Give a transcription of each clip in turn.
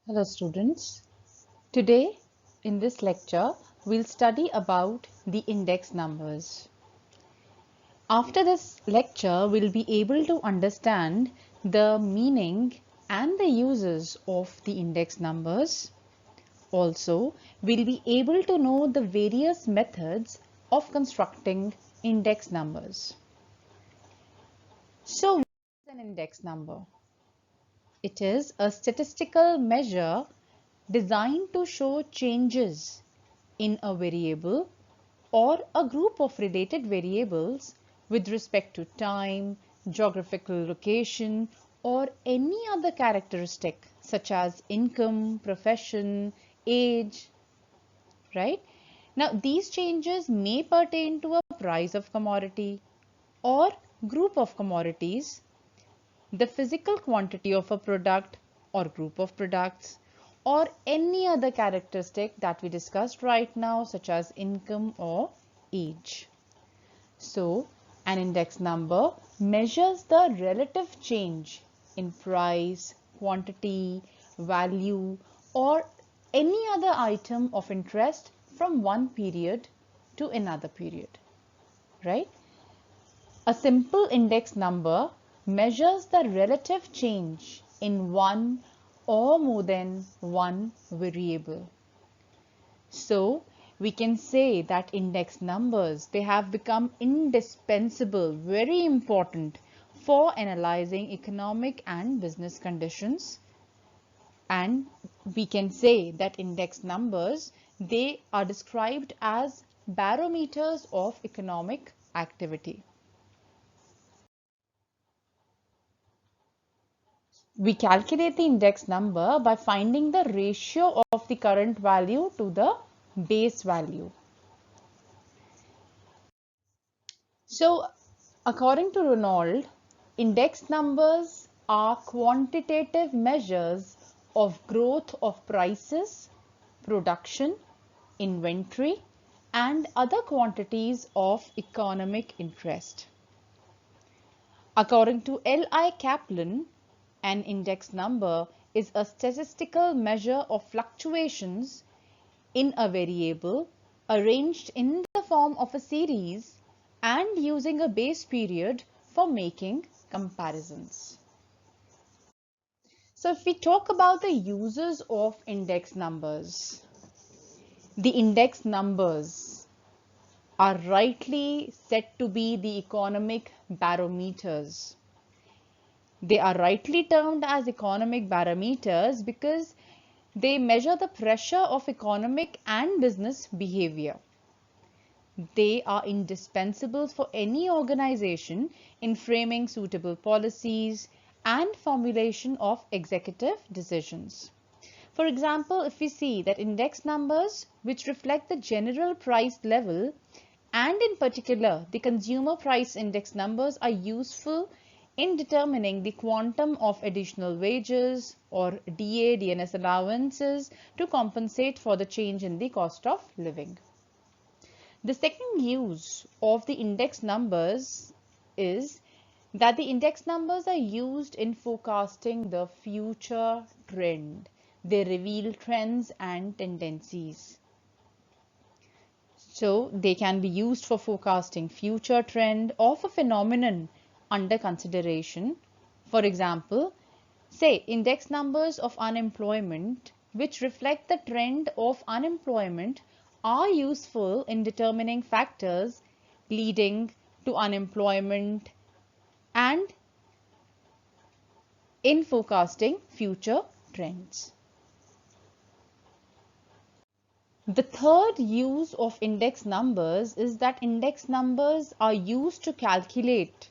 Hello students. Today in this lecture we'll study about the index numbers. After this lecture we'll be able to understand the meaning and the uses of the index numbers. Also, we'll be able to know the various methods of constructing index numbers. So, what is an index number? It is a statistical measure designed to show changes in a variable or a group of related variables with respect to time, geographical location, or any other characteristic such as income, profession, age, right? Now, these changes may pertain to a price of commodity or group of commodities, the physical quantity of a product or group of products, or any other characteristic that we discussed right now, such as income or age. So, an index number measures the relative change in price, quantity, value, or any other item of interest from one period to another period, right? A simple index number measures the relative change in one or more than one variable. So, we can say that index numbers, they have become indispensable, very important for analyzing economic and business conditions. And we can say that index numbers, they are described as barometers of economic activity. We calculate the index number by finding the ratio of the current value to the base value. So, according to Ronald, index numbers are quantitative measures of growth of prices, production, inventory, and other quantities of economic interest. According to L.I. Kaplan, an index number is a statistical measure of fluctuations in a variable arranged in the form of a series and using a base period for making comparisons. So if we talk about the uses of index numbers, the index numbers are rightly said to be the economic barometers. They are rightly termed as economic barometers because they measure the pressure of economic and business behavior. They are indispensable for any organization in framing suitable policies and formulation of executive decisions. For example, if we see that index numbers which reflect the general price level and in particular the consumer price index numbers are useful in determining the quantum of additional wages or DA, DNS allowances to compensate for the change in the cost of living. The second use of the index numbers is that the index numbers are used in forecasting the future trend. They reveal trends and tendencies. So they can be used for forecasting future trend of a phenomenon under consideration. For example, say index numbers of unemployment which reflect the trend of unemployment are useful in determining factors leading to unemployment and in forecasting future trends. The third use of index numbers is that index numbers are used to calculate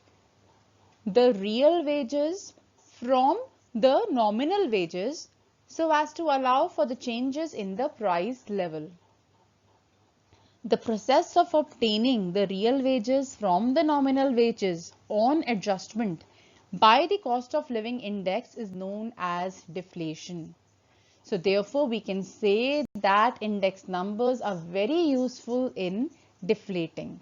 the real wages from the nominal wages so as to allow for the changes in the price level. The process of obtaining the real wages from the nominal wages on adjustment by the cost of living index is known as deflation. So therefore, we can say that index numbers are very useful in deflating.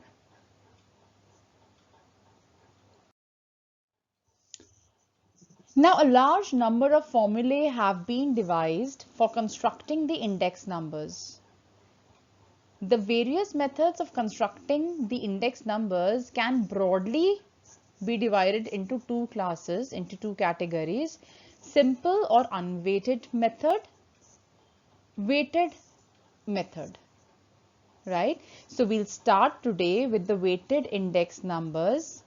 Now, a large number of formulae have been devised for constructing the index numbers. The various methods of constructing the index numbers can broadly be divided into two classes, into two categories: simple or unweighted method, weighted method, right? So we'll start today with the weighted index numbers.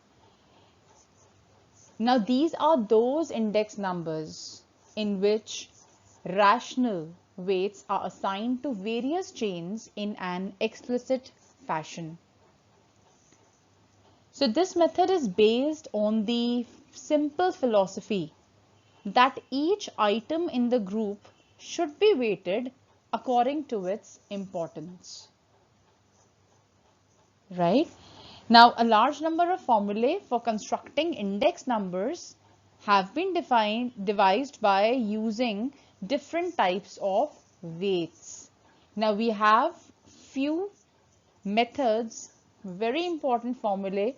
Now these are those index numbers in which rational weights are assigned to various chains in an explicit fashion. So this method is based on the simple philosophy that each item in the group should be weighted according to its importance. Right? Now, a large number of formulae for constructing index numbers have been devised by using different types of weights. Now, we have few methods, very important formulae.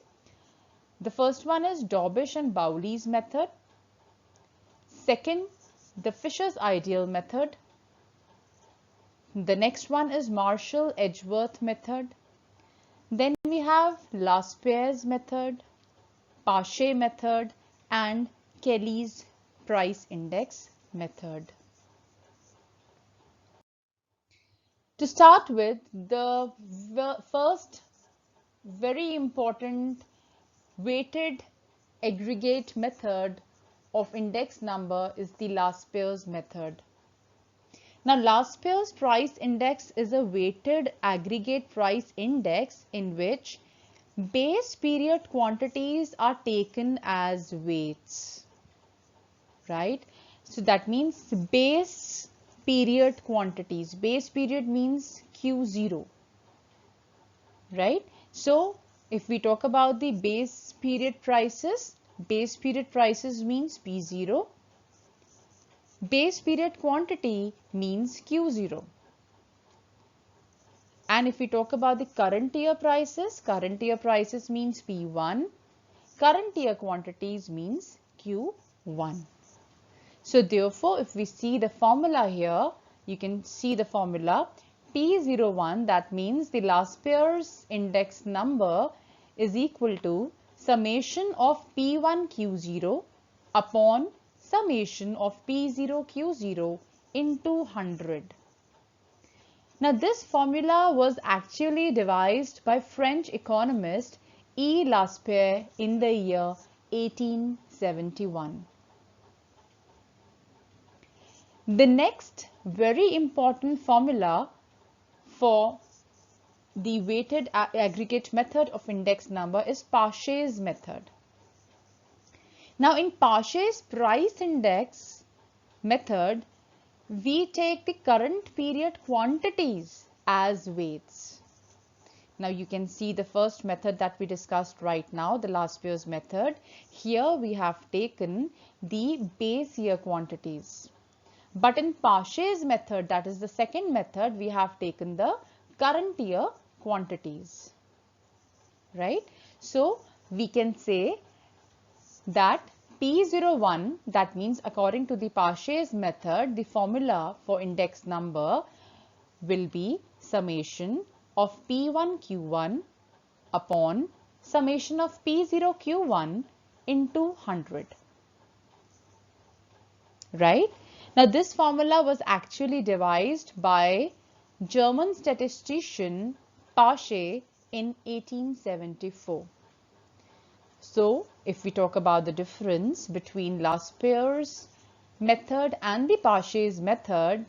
The first one is Daubish and Bowley's method. Second, the Fisher's ideal method. The next one is Marshall-Edgeworth method. Then we have Laspaire's method, Pache method, and Kelly's price index method. To start with, the first very important weighted aggregate method of index number is the Laspaire's method. Now, Laspaire's price index is a weighted aggregate price index in which base period quantities are taken as weights, right? So that means base period quantities. Base period means Q0, right? So if we talk about the base period prices means P0. Base period quantity means Q0. And if we talk about the current year prices means P1. Current year quantities means Q1. So therefore, if we see the formula here, you can see the formula P01, that means the Laspaire's index number is equal to summation of P1 Q0 upon summation of P0 Q0 into 100. Now this formula was actually devised by French economist E. Laspaire in the year 1871. The next very important formula for the weighted aggregate method of index number is Pache's method. Now in Pache's price index method, we take the current period quantities as weights. Now you can see the first method that we discussed right now, the Laspaire's method. Here we have taken the base year quantities. But in Pache's method, that is the second method, we have taken the current year quantities, right? So we can say that P01, that means according to the Pache's method, the formula for index number will be summation of P1 Q1 upon summation of P0 Q1 into 100, right? Now this formula was actually devised by German statistician Pache in 1874. So if we talk about the difference between Laspaire's method and the Pache's method,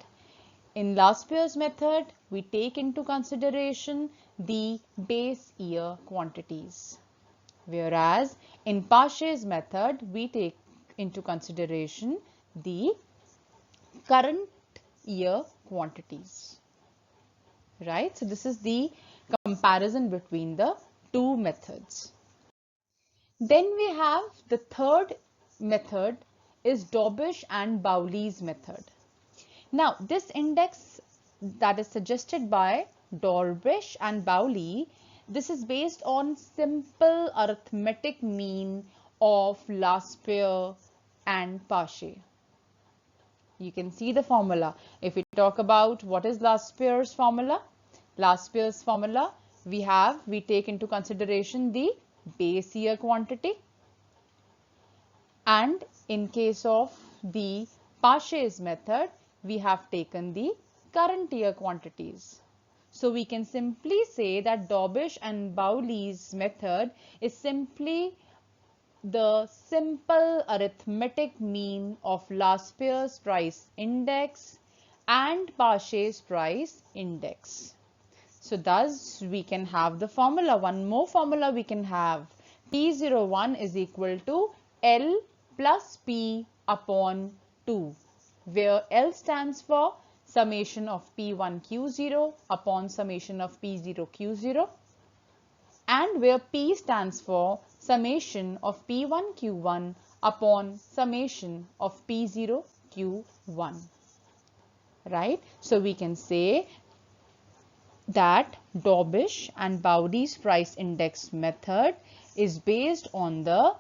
in Laspaire's method we take into consideration the base year quantities, whereas in Pache's method we take into consideration the current year quantities, right? So this is the comparison between the two methods. Then we have the third method is Daubish and Bowley's method. Now this index that is suggested by Daubish and Bowley, this is based on simple arithmetic mean of Laspaire and Pache. You can see the formula. If we talk about what is Laspeyres formula, Laspeyres formula, we take into consideration the base year quantity, and in case of the Pache's method, we have taken the current year quantities. So we can simply say that Dobish and Bowley's method is simply the simple arithmetic mean of Laspeyres price index and Pache's price index. So thus we can have the formula. One more formula we can have. P01 is equal to L plus P upon 2, where L stands for summation of P1 Q0 upon summation of P0 Q0, and where P stands for summation of P1 Q1 upon summation of P0 Q1. Right? So we can say that Dobish and Bowley's price index method is based on the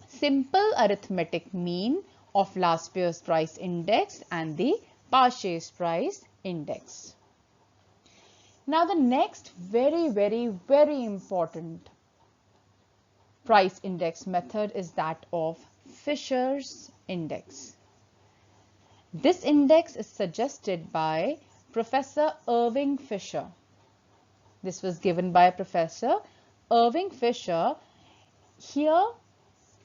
simple arithmetic mean of Laspeyres price index and the Pache's price index. Now the next very important price index method is that of Fisher's index. This index is suggested by Professor Irving Fisher. This was given by Professor Irving Fisher. Here,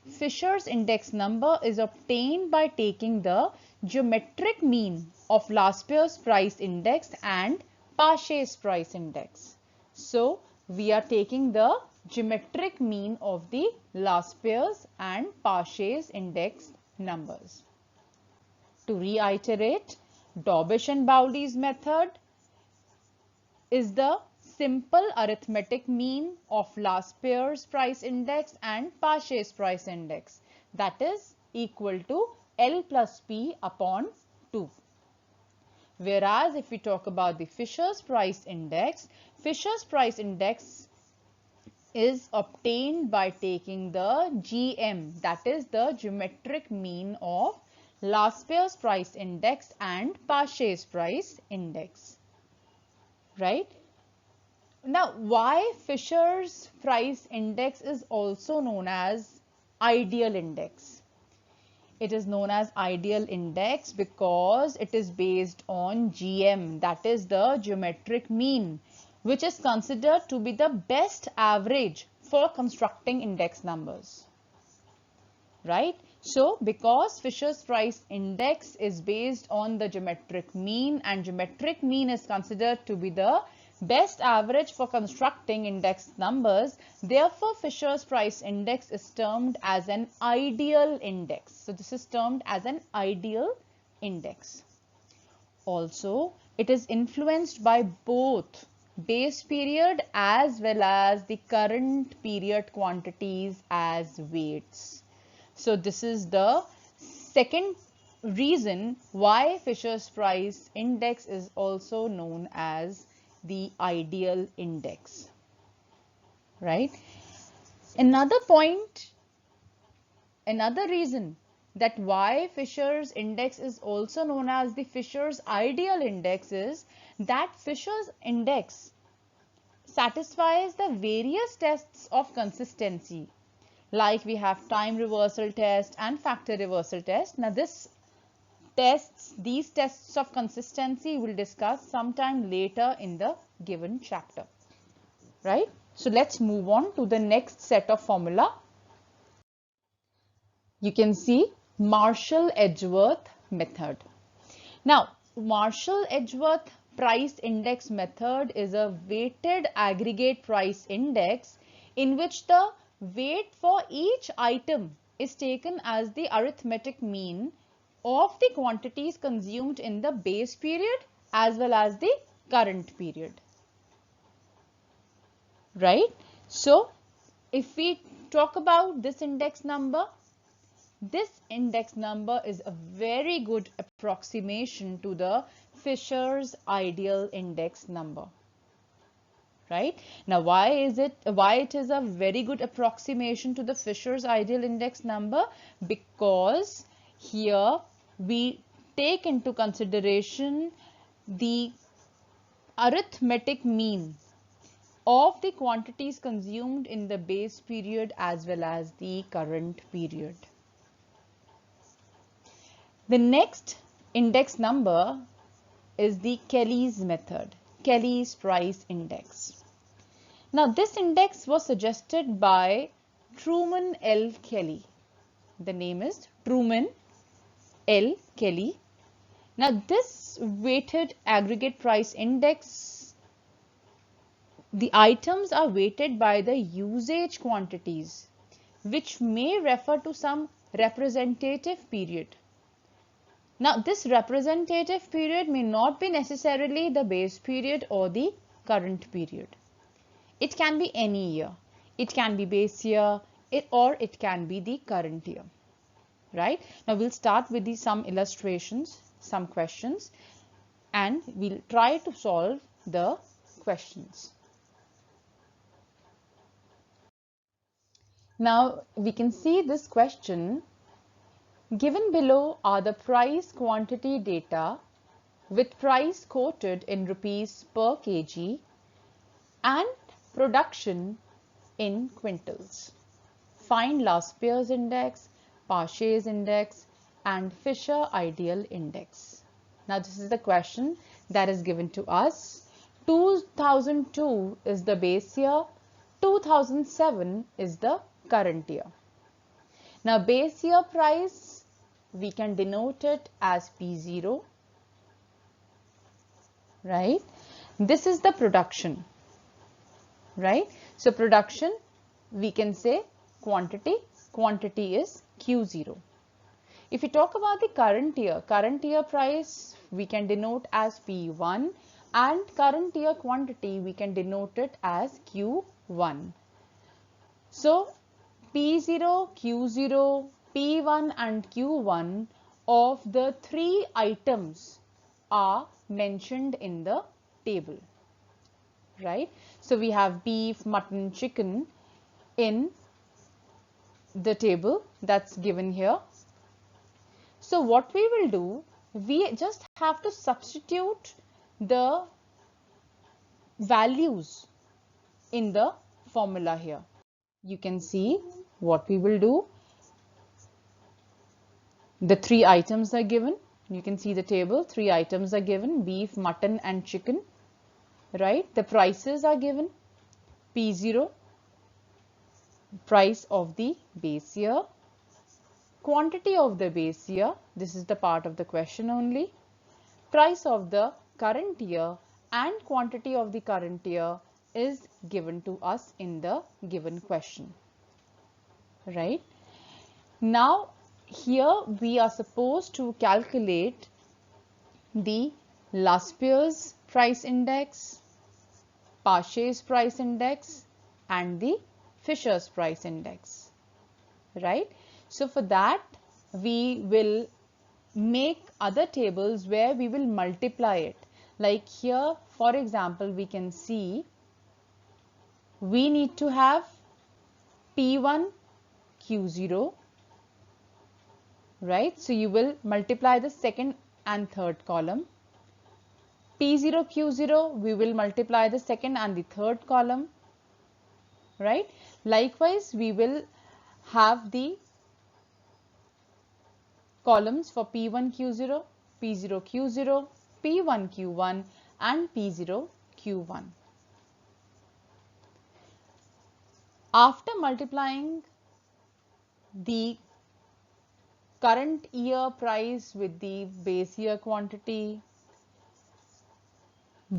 Fisher's index number is obtained by taking the geometric mean of Laspeyres price index and Pache's price index. So, we are taking the geometric mean of the Laspeyres and Pache's index numbers. To reiterate, Dobish and Bowley's method is the simple arithmetic mean of Laspeyres price index and Pache's price index, that is equal to L plus P upon 2. Whereas if we talk about the Fisher's price index is obtained by taking the GM, that is the geometric mean of Laspeyres price index and Pache's price index. Right? Now, why Fisher's price index is also known as ideal index? It is known as ideal index because it is based on GM, that is the geometric mean, which is considered to be the best average for constructing index numbers. Right? So, because Fisher's price index is based on the geometric mean and geometric mean is considered to be the best average for constructing index numbers, therefore Fisher's price index is termed as an ideal index. So, this is termed as an ideal index. Also, it is influenced by both base period as well as the current period quantities as weights. So, this is the second reason why Fisher's price index is also known as the ideal index. Right? Another reason that why Fisher's index is also known as the Fisher's ideal index is that Fisher's index satisfies the various tests of consistency. Like we have time reversal test and factor reversal test. Now these tests of consistency we'll discuss sometime later in the given chapter. Right? So let's move on to the next set of formula. You can see Marshall-Edgeworth method. Now Marshall-Edgeworth price index method is a weighted aggregate price index in which the weight for each item is taken as the arithmetic mean of the quantities consumed in the base period as well as the current period. Right? So, if we talk about this index number is a very good approximation to the Fisher's ideal index number. right? Now, why it is a very good approximation to the Fisher's ideal index number? Because here we take into consideration the arithmetic mean of the quantities consumed in the base period as well as the current period. The next index number is the Kelly's method, Kelly's price index. Now, this index was suggested by Truman L. Kelly. The name is Truman L. Kelly. Now, this weighted aggregate price index, the items are weighted by the usage quantities, which may refer to some representative period. Now, this representative period may not be necessarily the base period or the current period. It can be any year. It can be base year or it can be the current year. Right? Now, we'll start with some illustrations, some questions, and we'll try to solve the questions. Now, we can see this question. Given below are the price quantity data with price quoted in rupees per kg and production in quintals. Find Laspeyres index, Paget's index and Fisher ideal index. Now, this is the question that is given to us. 2002 is the base year, 2007 is the current year. Now, base year price, we can denote it as P0, right? This is the production, right? So, production, we can say quantity is Q0. If we talk about the current year price, we can denote as P1 and current year quantity, we can denote it as Q1. So, P0, Q0, P1 and Q1 of the three items are mentioned in the table, right? So, we have beef, mutton, chicken in the table that's given here. So, what we will do, we just have to substitute the values in the formula here. You can see what we will do. The three items are given. You can see the table. Three items are given: beef, mutton and chicken, right? The prices are given. P0, price of the base year, quantity of the base year, this is the part of the question only, price of the current year and quantity of the current year is given to us in the given question, right? Now, here we are supposed to calculate the Laspeyres price index, Paget's price index and the Fisher's price index, right? So, for that we will make other tables where we will multiply it. Like here, for example, we can see we need to have P1 Q0, right? So, you will multiply the second and third column. P0 Q0, we will multiply the second and the third column, right? Likewise, we will have the columns for P1 Q0, P0 Q0, P1 Q1 and P0 Q1. After multiplying the current year price with the base year quantity,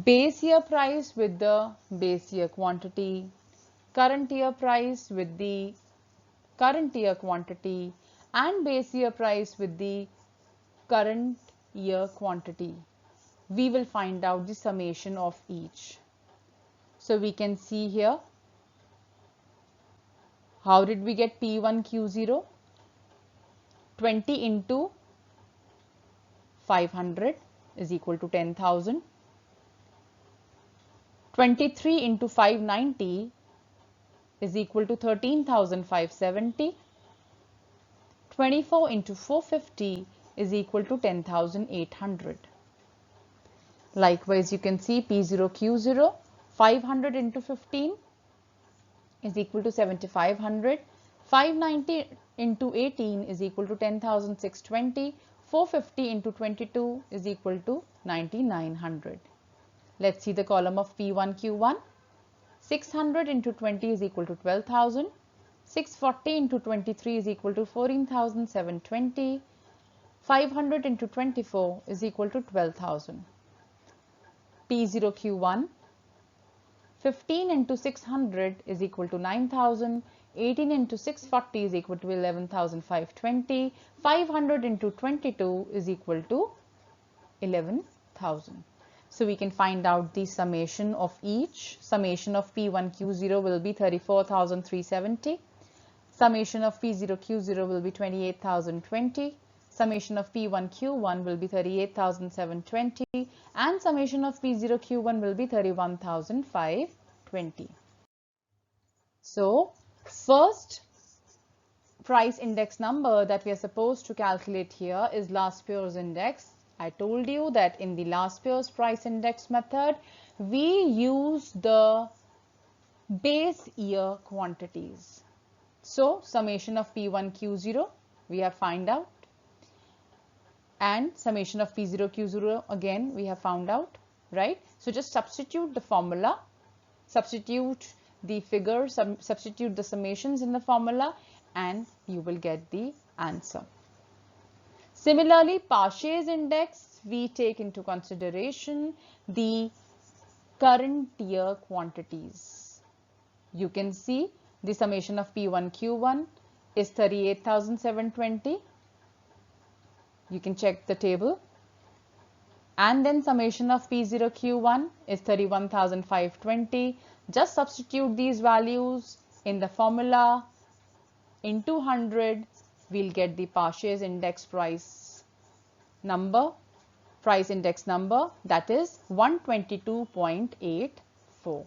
base year price with the base year quantity, current year price with the current year quantity and base year price with the current year quantity, we will find out the summation of each. So, we can see here, how did we get P1 Q0? 20 into 500 is equal to 10,000. 23 into 590 is equal to 13,570. 24 into 450 is equal to 10,800. Likewise, you can see P0, Q0, 500 into 15 is equal to 7,500. 590 into 18 is equal to 10,620. 450 into 22 is equal to 9,900. Let's see the column of P1, Q1. 600 into 20 is equal to 12,000. 640 into 23 is equal to 14,720. 500 into 24 is equal to 12,000. P0, Q1. 15 into 600 is equal to 9,000. 18 into 640 is equal to 11,520. 500 into 22 is equal to 11,000. So we can find out the summation of each. Summation of P1, Q0 will be 34,370. Summation of P0, Q0 will be 28,020. Summation of P1, Q1 will be 38,720. And summation of P0, Q1 will be 31,520. So first price index number that we are supposed to calculate here is last year's index. I told you that in the last year's price index method, we use the base year quantities. So summation of P1, Q0 we have found out, and summation of P0, Q0 again we have found out, right? So just substitute the formula, substitute the figure, substitute the summations in the formula, and you will get the answer. Similarly, Paasche index, we take into consideration the current year quantities. You can see the summation of P1, Q1 is 38,720. You can check the table. And then summation of P0, Q1 is 31,520. Just substitute these values in the formula. In 200, we'll get the Paasche index price index number, that is 122.84.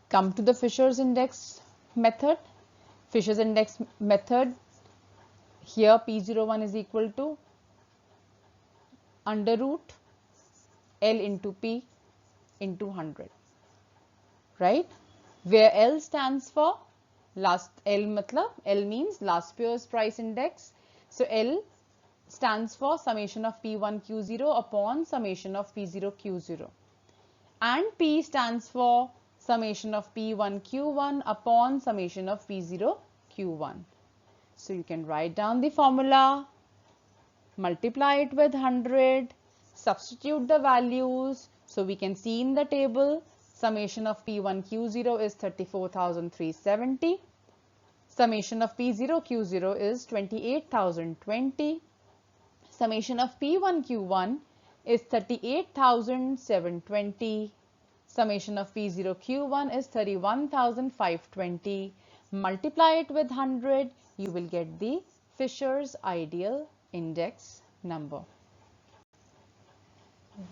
Come to the Fisher's index method. Fisher's index method, here P01 is equal to under root L into P into 100, right? Where L stands for L means last year's price index. So L stands for summation of P1, Q0 upon summation of P0, Q0. And P stands for summation of P1, Q1 upon summation of P0, Q1. So you can write down the formula, multiply it with 100, substitute the values. So we can see in the table, summation of P1, Q0 is 34,370. Summation of P0, Q0 is 28,020. Summation of P1, Q1 is 38,720. Summation of P0, Q1 is 31,520. Multiply it with 100, you will get the Fisher's ideal index number.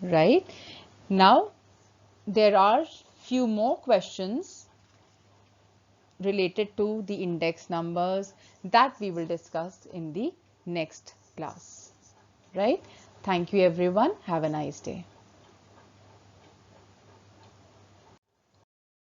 Right? Now, there are few more questions related to the index numbers that we will discuss in the next class. Right? Thank you everyone. Have a nice day.